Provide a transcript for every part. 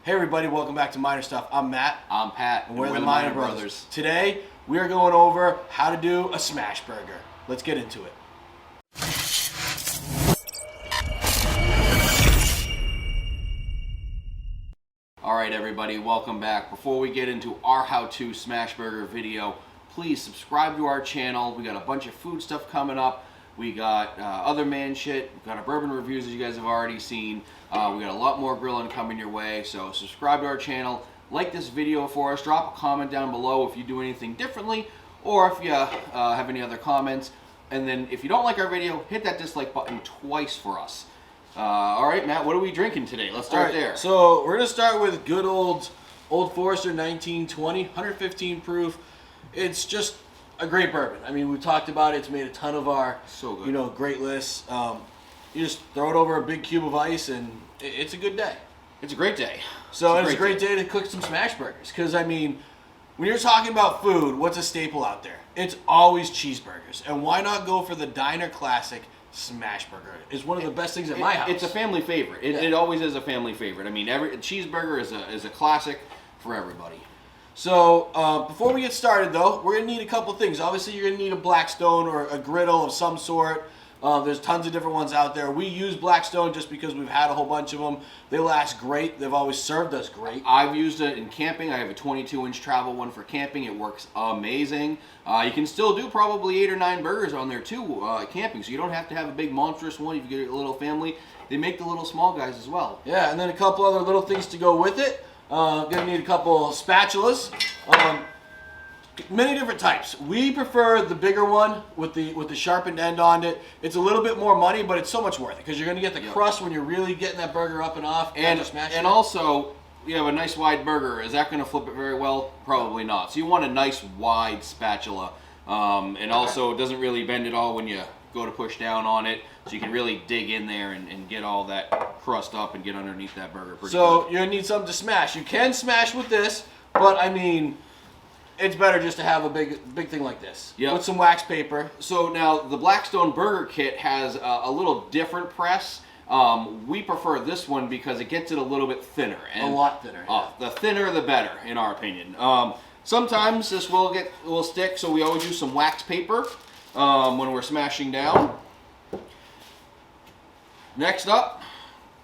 Hey everybody, welcome back to Minor Stuff. I'm Matt. I'm Pat. And we're the Minor Brothers. Today, we are going over how to do a smash burger. Let's get into it. Alright everybody, welcome back. Before we get into our how-to smash burger video, please subscribe to our channel. We got a bunch of food stuff coming up. We got other man shit. We got our bourbon reviews, as you guys have already seen. We got a lot more grilling coming your way. So subscribe to our channel. Like this video for us. Drop a comment down below if you do anything differently, or if you have any other comments. And then if you don't like our video, hit that dislike button twice for us. All right, Matt, what are we drinking today? Let's start there. So we're gonna start with good old Forester 1920, 115 proof. It's just a great bourbon. I mean, we talked about it. It's made a ton of our, great lists. You just throw it over a big cube of ice, and it's a good day. It's a great day. So it's a great day to cook some smash burgers. Because I mean, when you're talking about food, what's a staple out there? It's always cheeseburgers. And why not go for the diner classic smash burger? It's one of the best things at my house. It's a family favorite. It always is a family favorite. I mean, every cheeseburger is a classic for everybody. So before we get started, though, we're going to need a couple things. Obviously, you're going to need a Blackstone or a griddle of some sort. There's tons of different ones out there. We use Blackstone just because we've had a whole bunch of them. They last great. They've always served us great. I've used it in camping. I have a 22-inch travel one for camping. It works amazing. You can still do probably 8 or 9 burgers on there, too, camping. So you don't have to have a big monstrous one if you get a little family. They make the little small guys as well. Yeah, and then a couple other little things to go with it. Gonna need a couple spatulas, many different types. We prefer the bigger one with the sharpened end on it. It's a little bit more money, but it's so much worth it because you're gonna get the crust when you're really getting that burger up and off. And also, you have a nice wide burger. Is that gonna flip it very well? Probably not. So you want a nice wide spatula, and also it doesn't really bend at all when you go to push down on it, so you can really dig in there and get all that crust up and get underneath that burger pretty good. You're gonna need something to smash. You can smash with this, but I mean, it's better just to have a big thing like this. Yep. With some wax paper. So now the Blackstone Burger Kit has a little different press. We prefer this one because it gets it a little bit thinner. And a lot thinner. Yeah. The thinner the better, in our opinion. Sometimes this will stick, so we always use some wax paper when we're smashing down. Next up,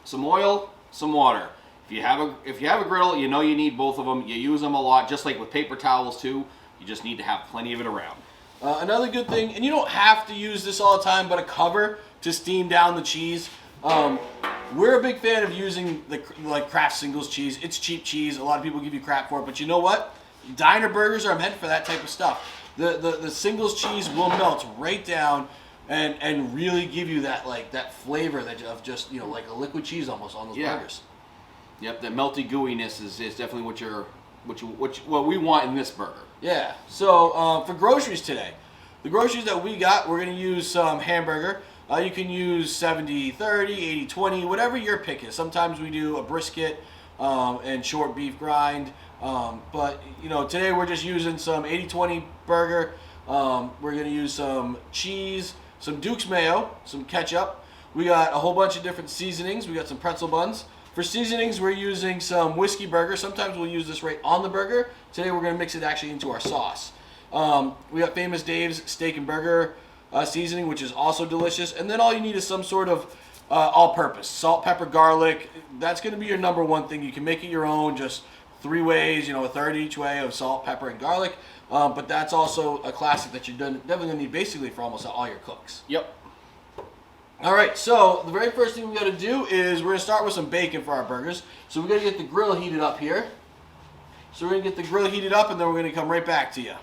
some oil, some water. If you have a griddle, you know you need both of them. You use them a lot, just like with paper towels too. You just need to have plenty of it around. Another good thing, and you don't have to use this all the time, but a cover to steam down the cheese. We're a big fan of using the Kraft Singles cheese. It's cheap cheese. A lot of people give you crap for it, but you know what? Diner burgers are meant for that type of stuff. The Singles cheese will melt right down and really give you that flavor of just like a liquid cheese almost on those burgers. Yep, that melty gooiness is definitely what we want in this burger. Yeah. So for groceries today, the groceries that we got, we're gonna use some hamburger. You can use 70-30, 80-20, whatever your pick is. Sometimes we do a brisket and short beef grind. But today we're just using some 80-20 burger. We're gonna use some cheese, some Duke's Mayo, some ketchup. We got a whole bunch of different seasonings. We got some pretzel buns. For seasonings, we're using some whiskey burger. Sometimes we'll use this right on the burger. Today we're gonna mix it actually into our sauce. We got Famous Dave's steak and burger seasoning, which is also delicious. And then all you need is some sort of all-purpose, salt, pepper, garlic. That's gonna be your number one thing. You can make it your own, just 3 ways, a third each way of salt, pepper, and garlic. But that's also a classic that you're definitely going to need basically for almost all your cooks. Yep. All right, so the very first thing we got to do is we're going to start with some bacon for our burgers. So we got to get the grill heated up here. So we're going to get the grill heated up, and then we're going to come right back to you.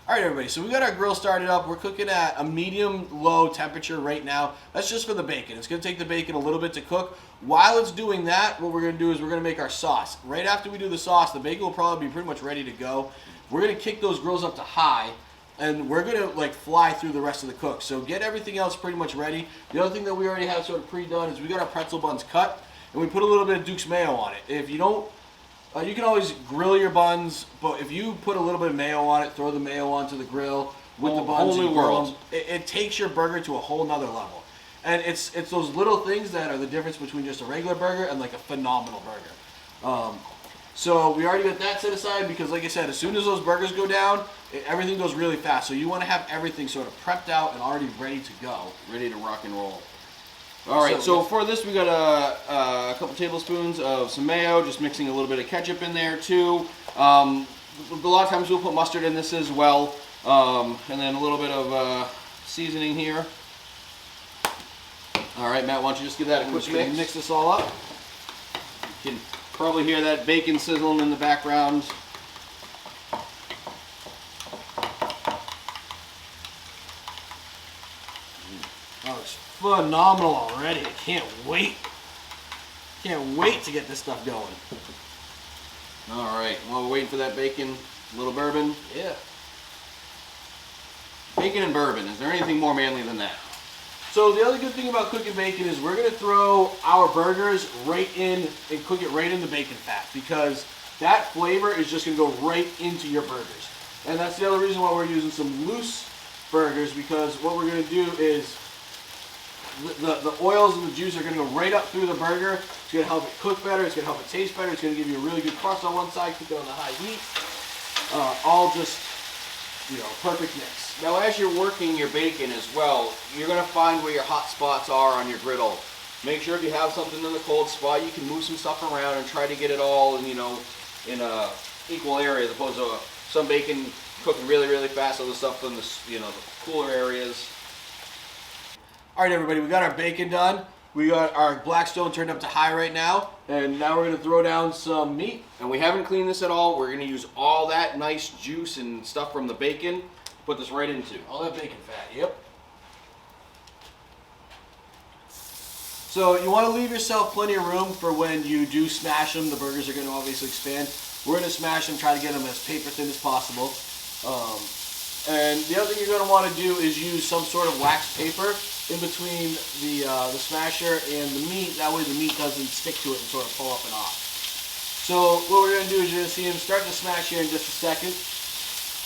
All right, everybody, so we got our grill started up. We're cooking at a medium-low temperature right now. That's just for the bacon. It's going to take the bacon a little bit to cook. While it's doing that, what we're going to do is we're going to make our sauce. Right after we do the sauce, the bacon will probably be pretty much ready to go. We're going to kick those grills up to high, and we're going to fly through the rest of the cook. So get everything else pretty much ready. The other thing that we already have sort of pre-done is we got our pretzel buns cut, and we put a little bit of Duke's Mayo on it. If you don't, you can always grill your buns, but if you put a little bit of mayo on it, throw the mayo onto the grill with the buns, whole new world. It takes your burger to a whole nother level. And it's those little things that are the difference between just a regular burger and like a phenomenal burger. So we already got that set aside because, like I said, as soon as those burgers go down, everything goes really fast. So you want to have everything sort of prepped out and already ready to go. Ready to rock and roll. All right, so for this we got a couple tablespoons of some mayo, just mixing a little bit of ketchup in there too. A lot of times we'll put mustard in this as well, and then a little bit of seasoning here. All right, Matt, why don't you just give that a quick mix? Mix this all up. You can probably hear that bacon sizzling in the background. Oh, it's phenomenal already. I can't wait. Can't wait to get this stuff going. All right, while we're waiting for that bacon, a little bourbon. Yeah. Bacon and bourbon, is there anything more manly than that? So the other good thing about cooking bacon is we're going to throw our burgers right in and cook it right in the bacon fat because that flavor is just going to go right into your burgers. And that's the other reason why we're using some loose burgers, because what we're going to do is the oils and the juice are going to go right up through the burger. It's going to help it cook better. It's going to help it taste better. It's going to give you a really good crust on one side, keep it on the high heat. All just, perfect mix. Now, as you're working your bacon as well, you're going to find where your hot spots are on your griddle. Make sure if you have something in the cold spot, you can move some stuff around and try to get it all in, in a equal area, as opposed to some bacon cooking really, really fast, other stuff in the, the cooler areas. All right, everybody, we got our bacon done. We got our Blackstone turned up to high right now, and now we're going to throw down some meat. And we haven't cleaned this at all. We're going to use all that nice juice and stuff from the bacon, put this right into. All that bacon fat, yep. So you want to leave yourself plenty of room for when you do smash them. The burgers are going to obviously expand. We're going to smash them, try to get them as paper thin as possible. And the other thing you're going to want to do is use some sort of wax paper in between the smasher and the meat. That way the meat doesn't stick to it and sort of pull up and off. So what we're going to do is you're going to see him start to smash here in just a second.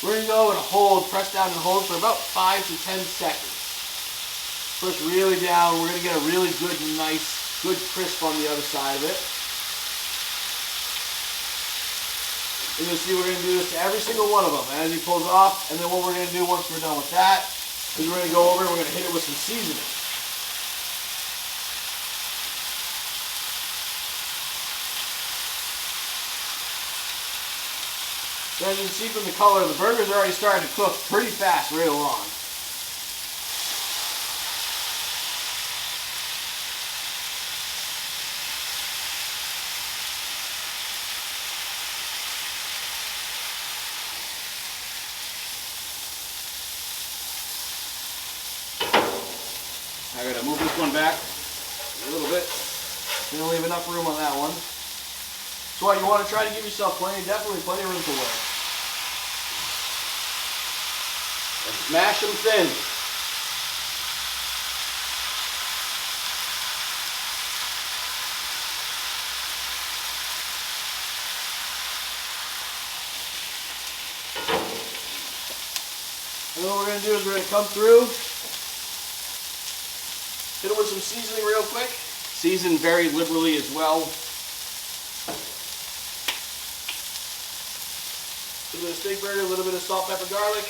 We're going to go and hold, press down and hold for about 5 to 10 seconds. Push really down. We're going to get a really good, nice, good crisp on the other side of it. And you'll see we're going to do this to every single one of them as he pulls off. And then what we're going to do once we're done with that is we're going to go over and we're going to hit it with some seasoning. So as you can see from the color, the burgers are already starting to cook pretty fast right along. I gotta move this one back a little bit. You're gonna leave enough room on that one. So what, you want to try to give yourself definitely plenty of room to work. And smash them thin. And then what we're gonna do is we're gonna come through. Hit it with some seasoning real quick. Season very liberally as well. A little bit of steak burger, a little bit of salt, pepper, garlic.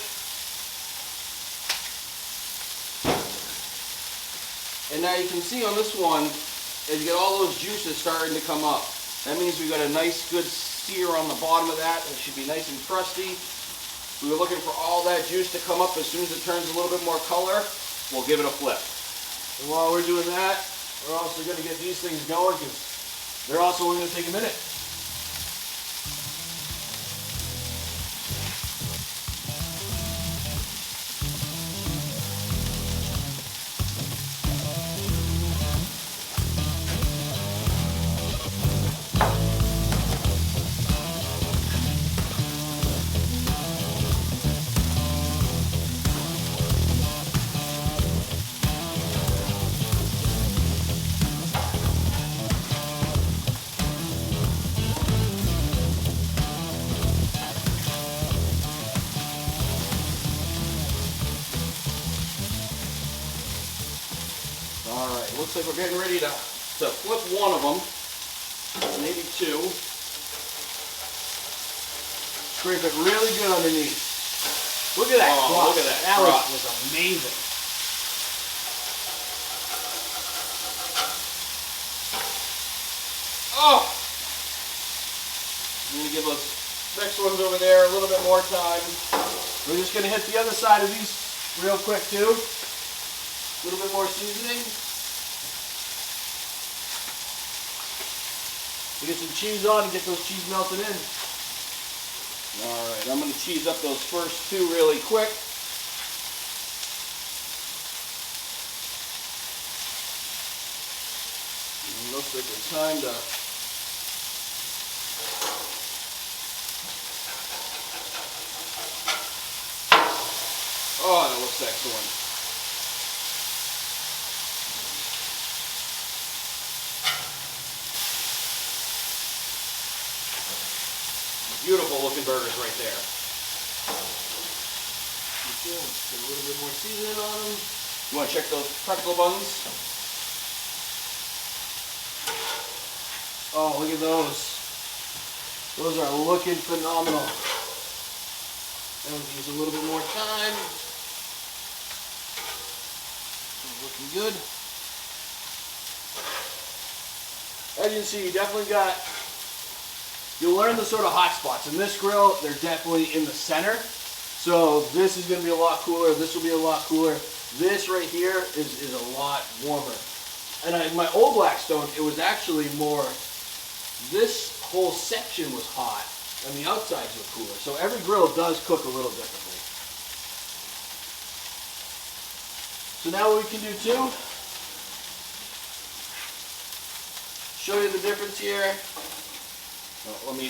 And now you can see on this one, as you get all those juices starting to come up. That means we've got a nice good sear on the bottom of that. It should be nice and crusty. We were looking for all that juice to come up. As soon as it turns a little bit more color, we'll give it a flip. And while we're doing that, we're also going to get these things going because they're also only going to take a minute. All right, looks like we're getting ready to flip one of them, maybe two. scrape it really good underneath. Look at that crust. Look at that That crust. was amazing. Oh! I'm going to give those next ones over there a little bit more time. We're just going to hit the other side of these real quick too. A little bit more seasoning. We get some cheese on and get those cheese melted in. Alright, I'm going to cheese up those first two really quick. And looks like it's time to... Oh, that looks excellent. Beautiful looking burgers right there. Put a little bit more seasoning on them. You want to check those pretzel buns? Oh, look at those. Those are looking phenomenal. And we'll use a little bit more time. Looking good. As you can see, you definitely got, you'll learn the sort of hot spots. In this grill, they're definitely in the center. So this is going to be a lot cooler. This will be a lot cooler. This right here is a lot warmer. And in my old Blackstone, it was actually more, this whole section was hot and the outsides were cooler. So every grill does cook a little differently. So now what we can do too, show you the difference here. Well, let me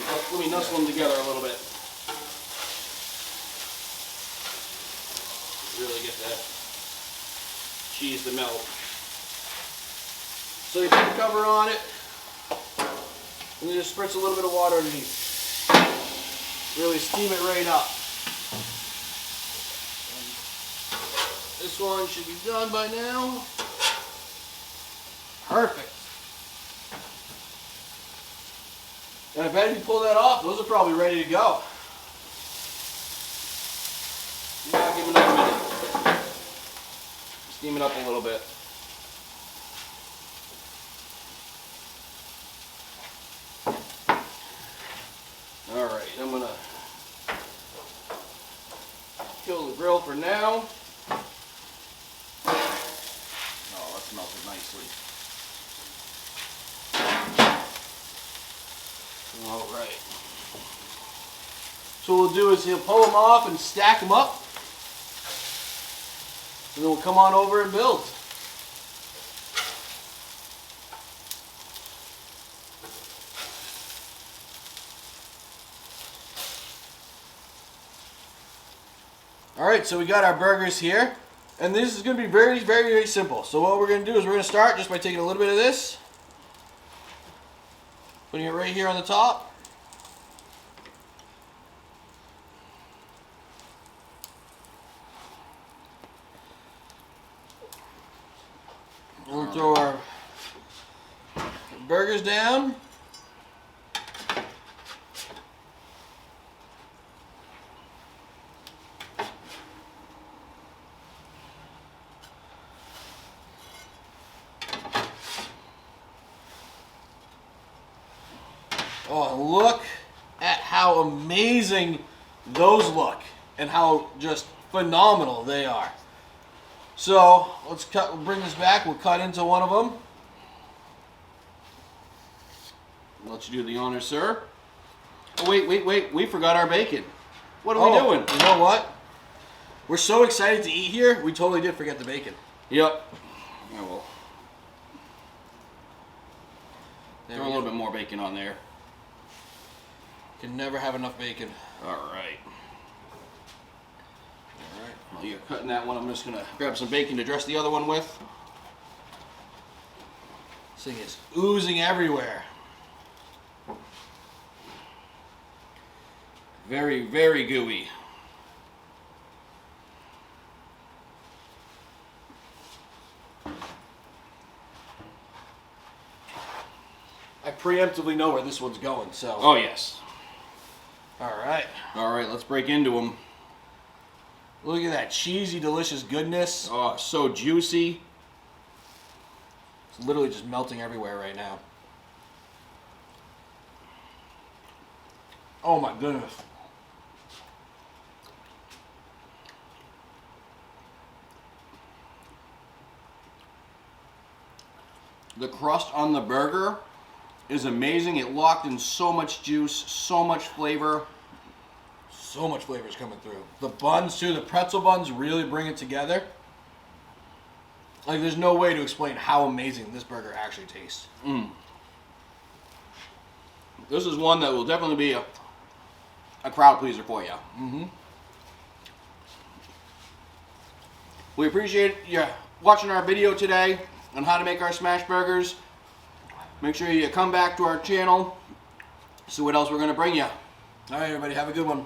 nestle them together a little bit. Really get that cheese to melt. So you put the cover on it, and you just spritz a little bit of water underneath. Really steam it right up. And this one should be done by now. Perfect. And I bet if you pull that off, those are probably ready to go. Yeah, give it another minute. Steam it up a little bit. Alright, I'm gonna kill the grill for now. Oh, that's melted nicely. Alright. So what we'll do is he'll pull them off and stack them up. And then we'll come on over and build. Alright, so we got our burgers here. And this is going to be very, very, very simple. So what we're going to do is we're going to start just by taking a little bit of this. Putting it right here on the top. And we'll throw our burgers down. Oh, look at how amazing those look and how just phenomenal they are. So let's we'll bring this back. We'll cut into one of them. I'll let you do the honor, sir. Oh, wait. We forgot our bacon. What are we doing? You know what? We're so excited to eat here, we totally did forget the bacon. Yep. I will. There Throw a little bit more bacon on there. Can never have enough bacon. Alright. While you're cutting that one, I'm just going to grab some bacon to dress the other one with. This thing is oozing everywhere. Very, very gooey. I preemptively know where this one's going, so. Oh, yes. All right. All right, let's break into them. Look at that cheesy, delicious goodness. Oh, so juicy. It's literally just melting everywhere right now. Oh my goodness. The crust on the burger is amazing. It locked in so much juice, so much flavor. So much flavor is coming through. The buns too, the pretzel buns really bring it together. Like there's no way to explain how amazing this burger actually tastes. This is one that will definitely be a crowd pleaser for you. We appreciate you watching our video today on how to make our smash burgers. Make sure you come back to our channel, see what else we're going to bring you. All right, everybody, have a good one.